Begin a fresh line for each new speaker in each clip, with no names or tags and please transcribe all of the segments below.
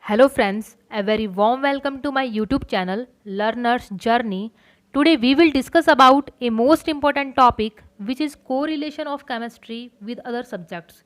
Hello friends, a very warm welcome to my YouTube channel Learner's Journey. Today we will discuss about a most important topic which is correlation of chemistry with other subjects.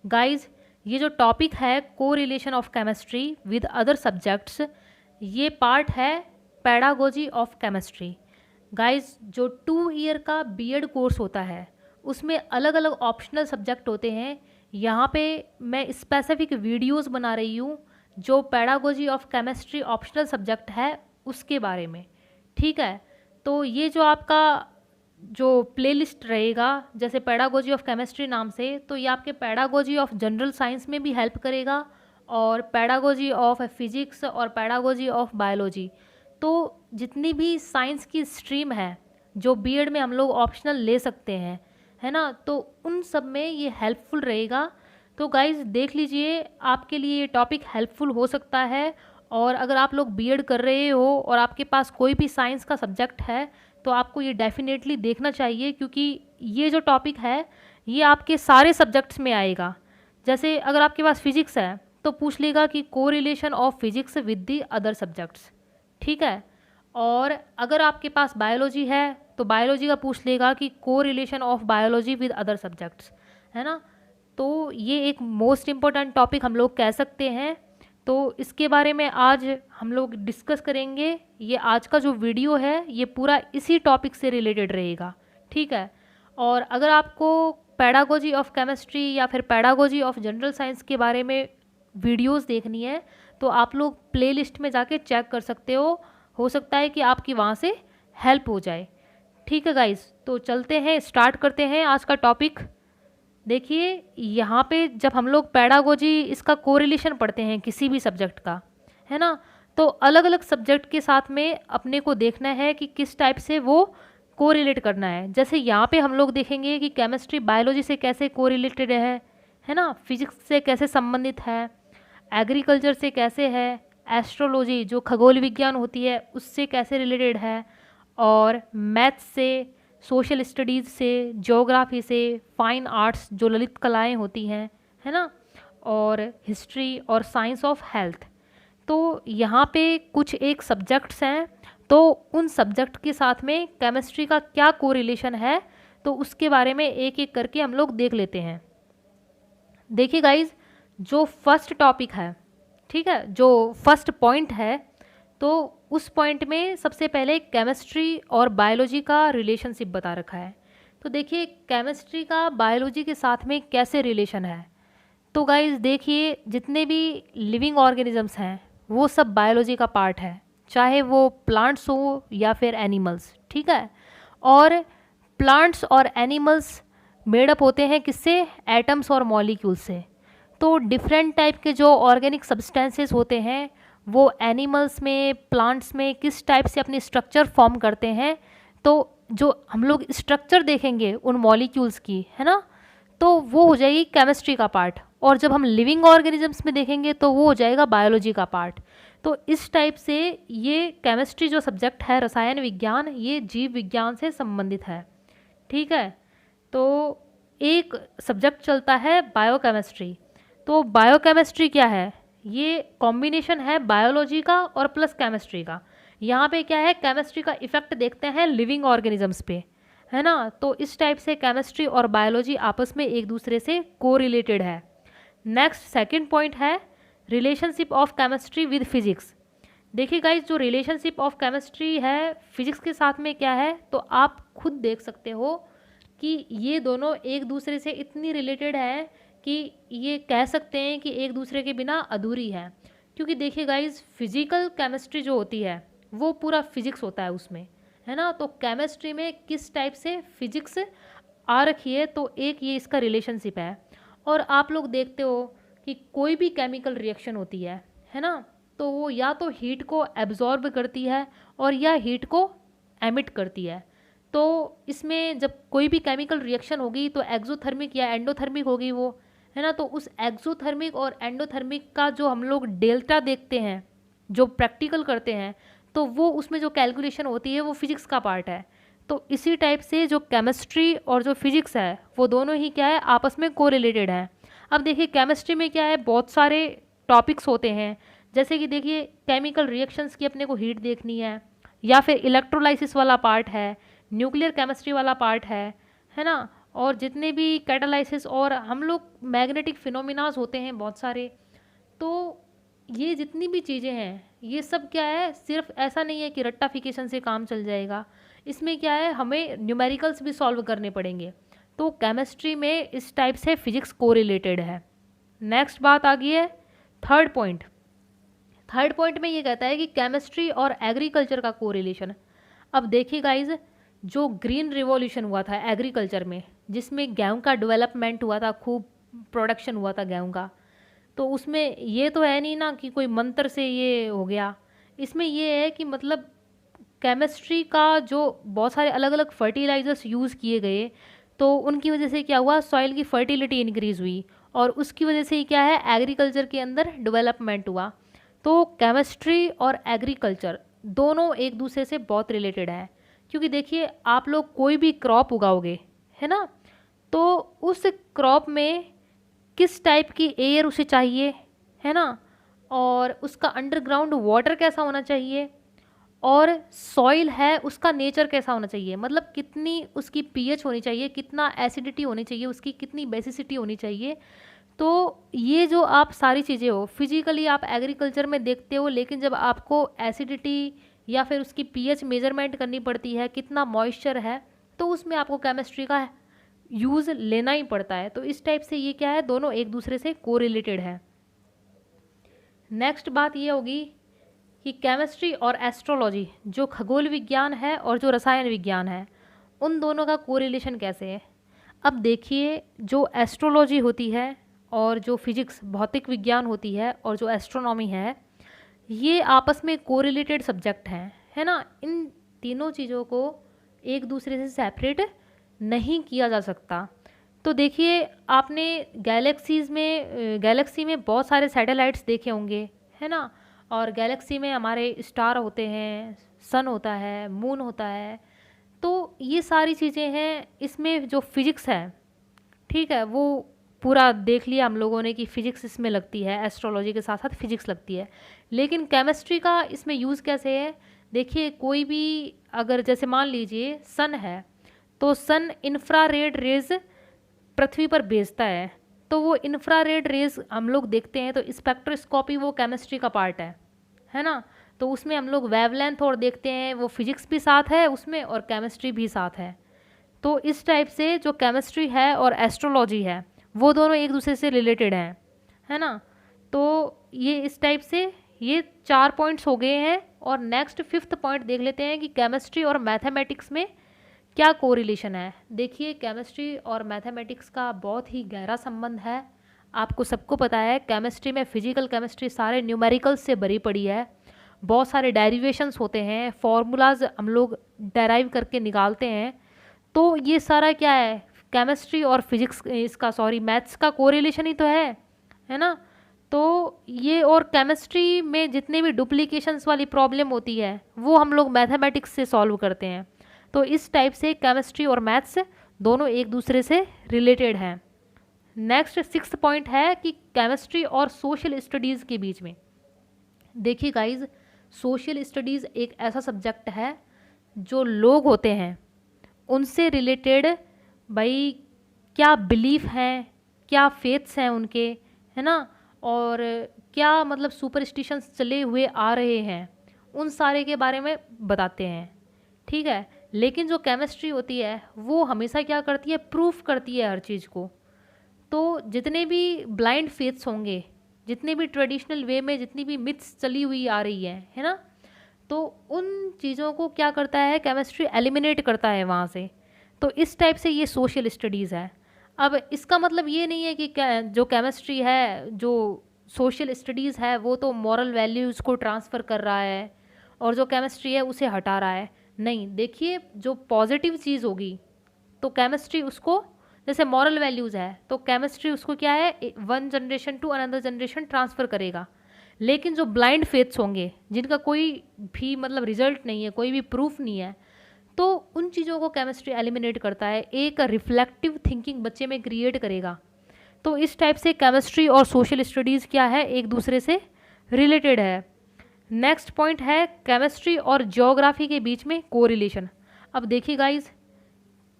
Guys, ये जो topic है correlation of chemistry with other subjects, ये part है pedagogy of chemistry. Guys, जो 2 year का BEd course होता है उसमें अलग अलग ऑप्शनल सब्जेक्ट होते हैं. यहाँ पे मैं स्पेसिफिक वीडियोस बना रही हूँ जो pedagogy of chemistry optional subject है उसके बारे में. ठीक है, तो ये जो आपका जो प्लेलिस्ट रहेगा जैसे पेडागोजी ऑफ केमिस्ट्री नाम से, तो ये आपके पेडागोजी ऑफ जनरल साइंस में भी हेल्प करेगा और पेडागोजी ऑफ फिजिक्स और पेडागोजी ऑफ बायोलॉजी. तो जितनी भी साइंस की स्ट्रीम है जो बीएड में हम लोग ऑप्शनल ले सकते हैं, है ना, तो उन सब में ये हेल्पफुल रहेगा. तो गाइज़ देख लीजिए, आपके लिए ये टॉपिक हेल्पफुल हो सकता है. और अगर आप लोग बीएड कर रहे हो और आपके पास कोई भी साइंस का सब्जेक्ट है तो आपको ये डेफिनेटली देखना चाहिए, क्योंकि ये जो टॉपिक है ये आपके सारे सब्जेक्ट्स में आएगा. जैसे अगर आपके पास फिजिक्स है तो पूछ लेगा कि correlation of physics with the other subjects. ठीक है, और अगर आपके पास बायोलॉजी है तो बायोलॉजी का पूछ लेगा कि correlation of biology with other subjects, है ना. तो ये एक मोस्ट इम्पॉर्टेंट टॉपिक हम लोग कह सकते हैं. तो इसके बारे में आज हम लोग डिस्कस करेंगे. ये आज का जो वीडियो है ये पूरा इसी टॉपिक से रिलेटेड रहेगा. ठीक है, और अगर आपको पेडागोजी ऑफ केमिस्ट्री या फिर पेडागोजी ऑफ जनरल साइंस के बारे में वीडियोस देखनी है तो आप लोग प्लेलिस्ट में जाके चेक कर सकते हो सकता है कि आपकी वहाँ से हेल्प हो जाए. ठीक है गाइस, तो चलते हैं, स्टार्ट करते हैं आज का टॉपिक. देखिए, यहाँ पे जब हम लोग पेडागोजी इसका कोरिलेशन पढ़ते हैं किसी भी सब्जेक्ट का, है ना, तो अलग अलग सब्जेक्ट के साथ में अपने को देखना है कि किस टाइप से वो कोरिलेट करना है. जैसे यहाँ पे हम लोग देखेंगे कि केमिस्ट्री बायोलॉजी से कैसे कोरिलेटेड है ना, फिजिक्स से कैसे संबंधित है, एग्रीकल्चर से कैसे है, एस्ट्रोलॉजी जो खगोल विज्ञान होती है उससे कैसे रिलेटेड है, और मैथ्स से, सोशल स्टडीज़ से, ज्योग्राफी से, फाइन आर्ट्स जो ललित कलाएं होती हैं, है ना, और हिस्ट्री और साइंस ऑफ हेल्थ. तो यहाँ पे कुछ एक सब्जेक्ट्स हैं, तो उन सब्जेक्ट के साथ में केमिस्ट्री का क्या कोरिलेशन है तो उसके बारे में एक एक करके हम लोग देख लेते हैं. देखिए गाइज, जो फर्स्ट टॉपिक है, ठीक है, जो फर्स्ट पॉइंट है, तो उस पॉइंट में सबसे पहले केमिस्ट्री और बायोलॉजी का रिलेशनशिप बता रखा है. तो देखिए केमिस्ट्री का बायोलॉजी के साथ में कैसे रिलेशन है. तो गाइज देखिए, जितने भी लिविंग ऑर्गेनिजम्स हैं वो सब बायोलॉजी का पार्ट है, चाहे वो प्लांट्स हो या फिर एनिमल्स. ठीक है, और प्लांट्स और एनिमल्स मेडअप होते हैं किससे, एटम्स और मॉलिक्यूल से. तो डिफरेंट टाइप के जो ऑर्गेनिक सब्सटेंसेस होते हैं वो एनिमल्स में, प्लांट्स में किस टाइप से अपनी स्ट्रक्चर फॉर्म करते हैं. तो जो हम लोग स्ट्रक्चर देखेंगे उन मॉलिक्यूल्स की, है ना, तो वो हो जाएगी केमिस्ट्री का पार्ट. और जब हम लिविंग ऑर्गेनिजम्स में देखेंगे तो वो हो जाएगा बायोलॉजी का पार्ट. तो इस टाइप से ये केमिस्ट्री जो सब्जेक्ट है, रसायन विज्ञान, ये जीव विज्ञान से संबंधित है. ठीक है, तो एक सब्जेक्ट चलता है बायोकेमिस्ट्री. तो बायोकेमिस्ट्री क्या है, ये कॉम्बिनेशन है बायोलॉजी का और प्लस केमिस्ट्री का. यहाँ पे क्या है, केमिस्ट्री का इफेक्ट देखते हैं लिविंग ऑर्गेनिजम्स पे, है ना. तो इस टाइप से केमिस्ट्री और बायोलॉजी आपस में एक दूसरे से कोरिलेटेड है. नेक्स्ट सेकंड पॉइंट है relationship of chemistry with physics. देखिए गाइज, जो रिलेशनशिप ऑफ केमिस्ट्री है फिजिक्स के साथ में क्या है, तो आप खुद देख सकते हो कि ये दोनों एक दूसरे से इतनी रिलेटेड है कि ये कह सकते हैं कि एक दूसरे के बिना अधूरी है. क्योंकि देखिए गाइज, फिजिकल केमिस्ट्री जो होती है वो पूरा फिजिक्स होता है उसमें, है ना. तो केमिस्ट्री में किस टाइप से फिजिक्स आ रखी है, तो एक ये इसका रिलेशनशिप है. और आप लोग देखते हो कि कोई भी केमिकल रिएक्शन होती है ना, तो वो या तो हीट को एब्जॉर्ब करती है और या हीट को एमिट करती है. तो इसमें जब कोई भी केमिकल रिएक्शन होगी तो एक्सोथर्मिक या एंडोथर्मिक होगी वो, है ना. तो उस एक्सोथर्मिक और एंडोथर्मिक का जो हम लोग डेल्टा देखते हैं, जो प्रैक्टिकल करते हैं, तो वो उसमें जो कैलकुलेशन होती है वो फिजिक्स का पार्ट है. तो इसी टाइप से जो केमिस्ट्री और जो फिजिक्स है वो दोनों ही क्या है, आपस में कोरिलेटेड है. अब देखिए केमिस्ट्री में क्या है, बहुत सारे टॉपिक्स होते हैं जैसे कि देखिए केमिकल रिएक्शंस की अपने को हीट देखनी है, या फिर इलेक्ट्रोलाइसिस वाला पार्ट है, न्यूक्लियर केमिस्ट्री वाला पार्ट है ना, और जितने भी कैटालाइसिस और हम लोग मैग्नेटिक फिनोमिनाज होते हैं बहुत सारे। तो ये जितनी भी चीज़ें हैं ये सब क्या है, सिर्फ ऐसा नहीं है कि रट्टाफिकेशन से काम चल जाएगा, इसमें क्या है हमें न्यूमेरिकल्स भी सॉल्व करने पड़ेंगे। तो केमिस्ट्री में इस टाइप से फिजिक्स कोरिलेटेड है। नेक्स्ट बात आ गई है थर्ड पॉइंट। थर्ड पॉइंट में ये कहता है कि केमिस्ट्री और एग्रीकल्चर का कोरिलेशन। अब देखिए गाइज, जो ग्रीन रिवॉल्यूशन हुआ था एग्रीकल्चर में, जिसमें गेहूं का डेवलपमेंट हुआ था, खूब प्रोडक्शन हुआ था गेहूं का, तो उसमें ये तो है नहीं ना कि कोई मंत्र से ये हो गया। इसमें ये है कि मतलब केमिस्ट्री का जो बहुत सारे अलग अलग फर्टिलाइजर्स यूज़ किए गए, तो उनकी वजह से क्या हुआ, सॉइल की फर्टिलिटी इंक्रीज़ हुई, और उसकी वजह से क्या है एग्रीकल्चर के अंदर डेवलपमेंट हुआ। तो केमिस्ट्री और एग्रीकल्चर दोनों एक दूसरे से बहुत रिलेटेड है, क्योंकि देखिए आप लोग कोई भी क्रॉप उगाओगे है ना, तो उस क्रॉप में किस टाइप की एयर उसे चाहिए है ना, और उसका अंडरग्राउंड वाटर कैसा होना चाहिए, और सॉइल है उसका नेचर कैसा होना चाहिए, मतलब कितनी उसकी पीएच होनी चाहिए, कितना एसिडिटी होनी चाहिए उसकी, कितनी बेसिसिटी होनी चाहिए। तो ये जो आप सारी चीज़ें हो फिजिकली आप एग्रीकल्चर में देखते हो, लेकिन जब आपको एसिडिटी या फिर उसकी पीएच मेजरमेंट करनी पड़ती है, कितना मॉइस्चर है, तो उसमें आपको केमिस्ट्री का यूज़ लेना ही पड़ता है। तो इस टाइप से ये क्या है, दोनों एक दूसरे से कोरिलेटेड है। नेक्स्ट बात ये होगी कि केमिस्ट्री और एस्ट्रोलॉजी, जो खगोल विज्ञान है और जो रसायन विज्ञान है, उन दोनों का कोरिलेशन कैसे है। अब देखिए जो एस्ट्रोलॉजी होती है और जो फिजिक्स भौतिक विज्ञान होती है और जो एस्ट्रोनॉमी है, ये आपस में कोरिलेटेड सब्जेक्ट हैं, है ना। इन तीनों चीज़ों को एक दूसरे से सेपरेट नहीं किया जा सकता। तो देखिए आपने गैलेक्सी में बहुत सारे सैटेलाइट्स देखे होंगे है ना, और गैलेक्सी में हमारे स्टार होते हैं, सन होता है, मून होता है। तो ये सारी चीज़ें हैं, इसमें जो फिजिक्स है ठीक है वो पूरा देख लिया हम लोगों ने कि फिजिक्स इसमें लगती है, एस्ट्रोलॉजी के साथ साथ फिजिक्स लगती है। लेकिन केमिस्ट्री का इसमें यूज़ कैसे है, देखिए कोई भी अगर जैसे मान लीजिए सन है, तो सन इंफ्रारेड रेज पृथ्वी पर भेजता तो वो इंफ्रारेड रेज हम लोग देखते हैं, तो स्पेक्ट्रोस्कोपी वो केमिस्ट्री का पार्ट है ना। तो उसमें हम लोग वेवलेंथ और देखते हैं, वो फिजिक्स भी साथ है उसमें और केमिस्ट्री भी साथ है। तो इस टाइप से जो केमिस्ट्री है और एस्ट्रोलॉजी है वो दोनों एक दूसरे से रिलेटेड हैं, है ना। तो ये इस टाइप से ये 4 पॉइंट्स हो गए हैं। और नेक्स्ट 5th पॉइंट देख लेते हैं कि केमिस्ट्री और मैथमेटिक्स में क्या कोरिलेशन है। देखिए केमिस्ट्री और मैथमेटिक्स का बहुत ही गहरा संबंध है। आपको सबको पता है केमिस्ट्री में फिजिकल केमिस्ट्री सारे न्यूमेरिकल्स से भरी पड़ी है, बहुत सारे डेरिवेशंस होते हैं, फॉर्मूलाज हम लोग डेराइव करके निकालते हैं। तो ये सारा क्या है, केमिस्ट्री और फिजिक्स मैथ्स का कोरिलेशन ही तो है ना। तो ये और केमिस्ट्री में जितने भी डुप्लीकेशंस वाली प्रॉब्लम होती है वो हम लोग मैथमेटिक्स से सॉल्व करते हैं। तो इस टाइप से केमिस्ट्री और मैथ्स दोनों एक दूसरे से रिलेटेड हैं। नेक्स्ट 6th पॉइंट है कि केमिस्ट्री और सोशल स्टडीज़ के बीच में। देखिए गाइज, सोशल स्टडीज़ एक ऐसा सब्जेक्ट है जो लोग होते हैं उनसे रिलेटेड, भाई क्या बिलीफ हैं, क्या फेथ्स हैं उनके, है ना, और क्या मतलब सुपरस्टिशंस चले हुए आ रहे हैं, उन सारे के बारे में बताते हैं, ठीक है। लेकिन जो केमिस्ट्री होती है वो हमेशा क्या करती है, प्रूफ करती है हर चीज़ को। तो जितने भी ब्लाइंड फेथ्स होंगे, जितने भी ट्रेडिशनल वे में जितनी भी मिथ्स चली हुई आ रही है ना, तो उन चीज़ों को क्या करता है केमिस्ट्री एलिमिनेट करता है वहाँ से। तो इस टाइप से ये सोशल स्टडीज़ है। अब इसका मतलब ये नहीं है कि जो केमिस्ट्री है, जो सोशल स्टडीज़ है, वो तो मॉरल वैल्यूज़ को ट्रांसफ़र कर रहा है और जो केमिस्ट्री है उसे हटा रहा है। नहीं, देखिए जो पॉजिटिव चीज़ होगी तो केमिस्ट्री उसको, जैसे मॉरल वैल्यूज़ है तो केमिस्ट्री उसको क्या है, one generation to another generation transfer करेगा। लेकिन जो ब्लाइंड फेथ्स होंगे जिनका कोई भी मतलब रिजल्ट नहीं है, कोई भी प्रूफ नहीं है, तो उन चीज़ों को केमिस्ट्री एलिमिनेट करता है, एक रिफ्लेक्टिव थिंकिंग बच्चे में क्रिएट करेगा। तो इस टाइप से केमिस्ट्री और सोशल स्टडीज़ क्या है, एक दूसरे से रिलेटेड है। नेक्स्ट पॉइंट है केमिस्ट्री और ज्योग्राफी के बीच में कोरिलेशन। अब देखिए गाइज,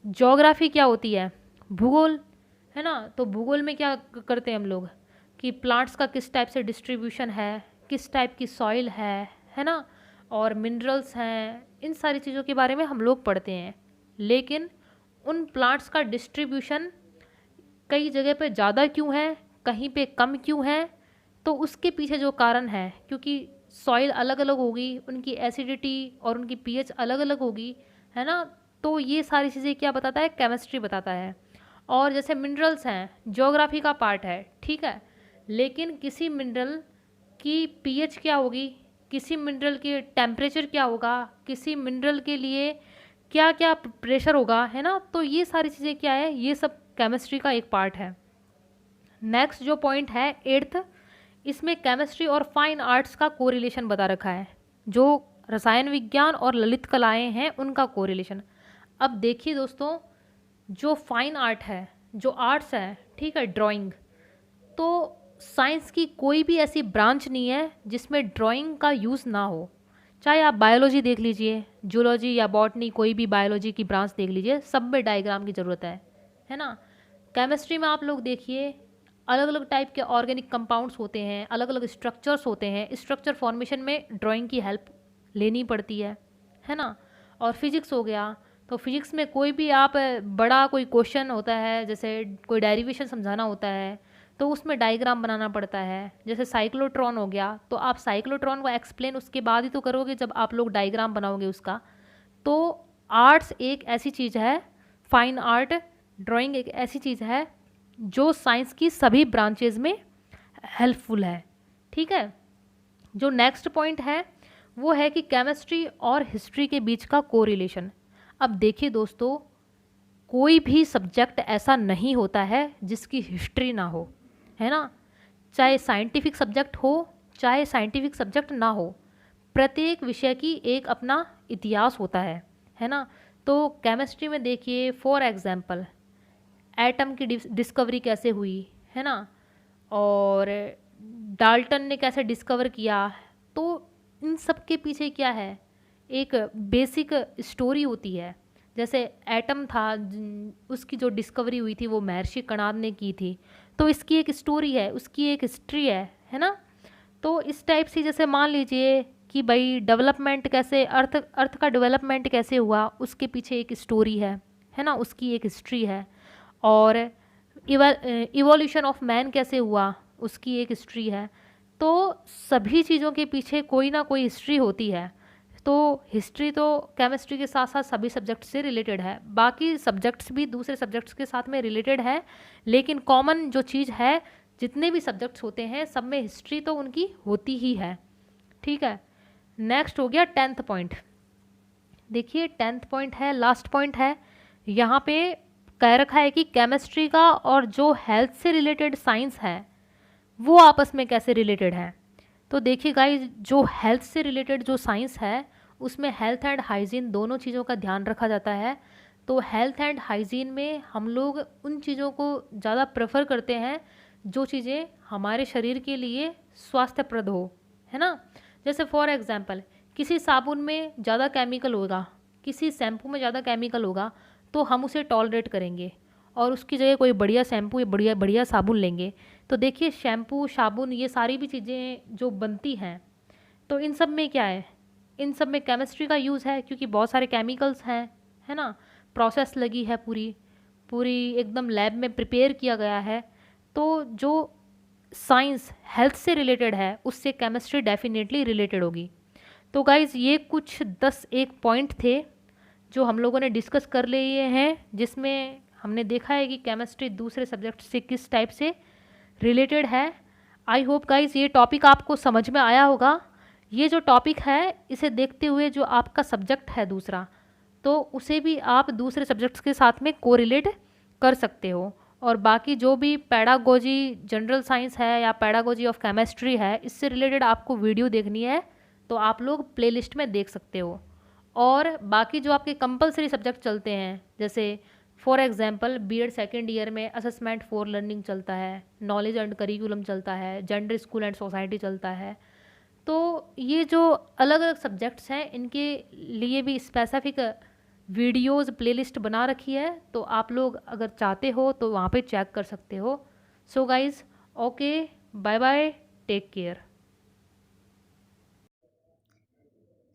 ज्योग्राफी क्या होती है? भूगोल, है ना। तो भूगोल में क्या करते हैं हम लोग कि प्लांट्स का किस टाइप से डिस्ट्रीब्यूशन है, किस टाइप की सॉइल है ना, और मिनरल्स हैं, इन सारी चीज़ों के बारे में हम लोग पढ़ते हैं। लेकिन उन प्लांट्स का डिस्ट्रीब्यूशन कई जगह पे ज़्यादा क्यों है, कहीं पे कम क्यों है, तो उसके पीछे जो कारण है, क्योंकि सॉइल अलग अलग होगी, उनकी एसिडिटी और उनकी पीएच अलग अलग होगी, है ना। तो ये सारी चीज़ें क्या बताता है? केमिस्ट्री बताता है। और जैसे मिनरल्स हैं, ज्योग्राफी का पार्ट है, ठीक है, लेकिन किसी मिनरल की पीएच क्या होगी, किसी मिनरल के टेम्परेचर क्या होगा, किसी मिनरल के लिए क्या क्या प्रेशर होगा, है ना। तो ये सारी चीज़ें क्या है, ये सब केमिस्ट्री का एक पार्ट है। नेक्स्ट जो पॉइंट है 8th, इसमें केमिस्ट्री और फाइन आर्ट्स का कोरिलेशन बता रखा है। जो रसायन विज्ञान और ललित कलाएं हैं उनका कोरिलेशन। अब देखिए दोस्तों, जो फाइन आर्ट है, जो आर्ट्स है, ठीक है, ड्राइंग, तो साइंस की कोई भी ऐसी ब्रांच नहीं है जिसमें ड्राइंग का यूज़ ना हो। चाहे आप बायोलॉजी देख लीजिए, जूलॉजी या बॉटनी, कोई भी बायोलॉजी की ब्रांच देख लीजिए, सब में डायग्राम की ज़रूरत है ना। केमिस्ट्री में आप लोग देखिए, अलग अलग टाइप के ऑर्गेनिक कंपाउंड्स होते हैं, अलग अलग स्ट्रक्चर्स होते हैं, स्ट्रक्चर फॉर्मेशन में ड्राइंग की हेल्प लेनी पड़ती है ना। और फिजिक्स हो गया, तो फिजिक्स में कोई भी आप बड़ा कोई क्वेश्चन होता है, जैसे कोई डेरिवेशन समझाना होता है, तो उसमें डायग्राम बनाना पड़ता है। जैसे साइक्लोट्रॉन हो गया, तो आप साइक्लोट्रॉन को एक्सप्लेन उसके बाद ही तो करोगे जब आप लोग डायग्राम बनाओगे उसका। तो आर्ट्स एक ऐसी चीज़ है, फाइन आर्ट, ड्राइंग एक ऐसी चीज़ है जो साइंस की सभी ब्रांचेज में हेल्पफुल है, ठीक है। जो नेक्स्ट पॉइंट है वो है कि केमिस्ट्री और हिस्ट्री के बीच का कोरिलेशन। अब देखिए दोस्तों, कोई भी सब्जेक्ट ऐसा नहीं होता है जिसकी हिस्ट्री ना हो, है ना। चाहे साइंटिफिक सब्जेक्ट हो, चाहे साइंटिफिक सब्जेक्ट ना हो, प्रत्येक विषय की एक अपना इतिहास होता है ना। तो केमिस्ट्री में देखिए, फॉर एग्जांपल, एटम की डिस्कवरी कैसे हुई, है ना, और डाल्टन ने कैसे डिस्कवर किया। तो इन सब के पीछे क्या है, एक बेसिक स्टोरी होती है। जैसे एटम था, उसकी जो डिस्कवरी हुई थी वो महर्षि कणाद ने की थी, तो इसकी एक स्टोरी है, उसकी एक हिस्ट्री है ना। तो इस टाइप से जैसे मान लीजिए कि भाई डेवलपमेंट कैसे, अर्थ का डेवलपमेंट कैसे हुआ, उसके पीछे एक स्टोरी है ना, उसकी एक हिस्ट्री है। और इवोल्यूशन ऑफ मैन कैसे हुआ, उसकी एक हिस्ट्री है। तो सभी चीज़ों के पीछे कोई ना कोई हिस्ट्री होती है। तो हिस्ट्री तो केमिस्ट्री के साथ साथ सभी सब्जेक्ट से रिलेटेड है, बाकी सब्जेक्ट्स भी दूसरे सब्जेक्ट्स के साथ में रिलेटेड है, लेकिन कॉमन जो चीज़ है, जितने भी सब्जेक्ट्स होते हैं सब में हिस्ट्री तो उनकी होती ही है, ठीक है। नेक्स्ट हो गया 10th पॉइंट। देखिए 10th पॉइंट है, लास्ट पॉइंट है। यहाँ पे कह रखा है कि केमिस्ट्री का और जो हेल्थ से रिलेटेड साइंस है वो आपस में कैसे रिलेटेड है। तो देखिए गाइस, जो हेल्थ से रिलेटेड जो साइंस है उसमें हेल्थ एंड हाइजीन दोनों चीज़ों का ध्यान रखा जाता है। तो हेल्थ एंड हाइजीन में हम लोग उन चीज़ों को ज़्यादा प्रेफर करते हैं जो चीज़ें हमारे शरीर के लिए स्वास्थ्यप्रद हो, है ना। जैसे फॉर एग्जांपल, किसी साबुन में ज़्यादा केमिकल होगा, किसी शैम्पू में ज़्यादा केमिकल होगा, तो हम उसे टॉलरेट करेंगे और उसकी जगह कोई बढ़िया शैम्पू या बढ़िया बढ़िया साबुन लेंगे। तो देखिए शैम्पू, साबुन, ये सारी भी चीज़ें जो बनती हैं, तो इन सब में क्या है, इन सब में केमिस्ट्री का यूज़ है, क्योंकि बहुत सारे केमिकल्स हैं, है ना। प्रोसेस लगी है, पूरी पूरी एकदम लैब में प्रिपेयर किया गया है। तो जो साइंस हेल्थ से रिलेटेड है उससे केमिस्ट्री डेफिनेटली रिलेटेड होगी। तो गाइज़, ये कुछ 10-1 पॉइंट थे जो हम लोगों ने डिस्कस कर लिए हैं, जिसमें हमने देखा है कि केमिस्ट्री दूसरे सब्जेक्ट से किस टाइप से रिलेटेड है। आई होप गाइज ये टॉपिक आपको समझ में आया होगा। ये जो टॉपिक है इसे देखते हुए जो आपका सब्जेक्ट है दूसरा, तो उसे भी आप दूसरे सब्जेक्ट्स के साथ में कोरिलेट कर सकते हो। और बाकी जो भी पैडागोजी जनरल साइंस है या पैडागोजी ऑफ केमिस्ट्री है, इससे रिलेटेड आपको वीडियो देखनी है तो आप लोग प्लेलिस्ट में देख सकते हो। और बाकी जो आपके कंपलसरी सब्जेक्ट चलते हैं, जैसे for example BEd second year में असेसमेंट फॉर लर्निंग चलता है, नॉलेज एंड करिकुलम चलता है, जेंडर स्कूल एंड सोसाइटी चलता है, तो ये जो अलग अलग सब्जेक्ट्स हैं इनके लिए भी स्पेसिफिक वीडियोस प्लेलिस्ट बना रखी है, तो आप लोग अगर चाहते हो तो वहाँ पे चेक कर सकते हो। So guys, okay, bye bye, take care.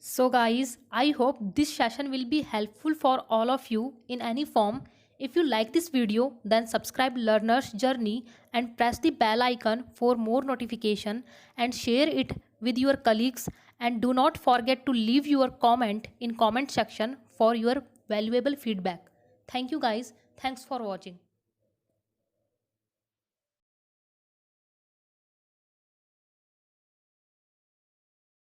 So guys, I hope this session will be helpful for all of you in any form. If you like this video, then subscribe Learner's Journey and press the bell icon for more notification and share it with your colleagues, and do not forget to leave your comment in comment section for your valuable feedback. Thank you guys. Thanks for watching.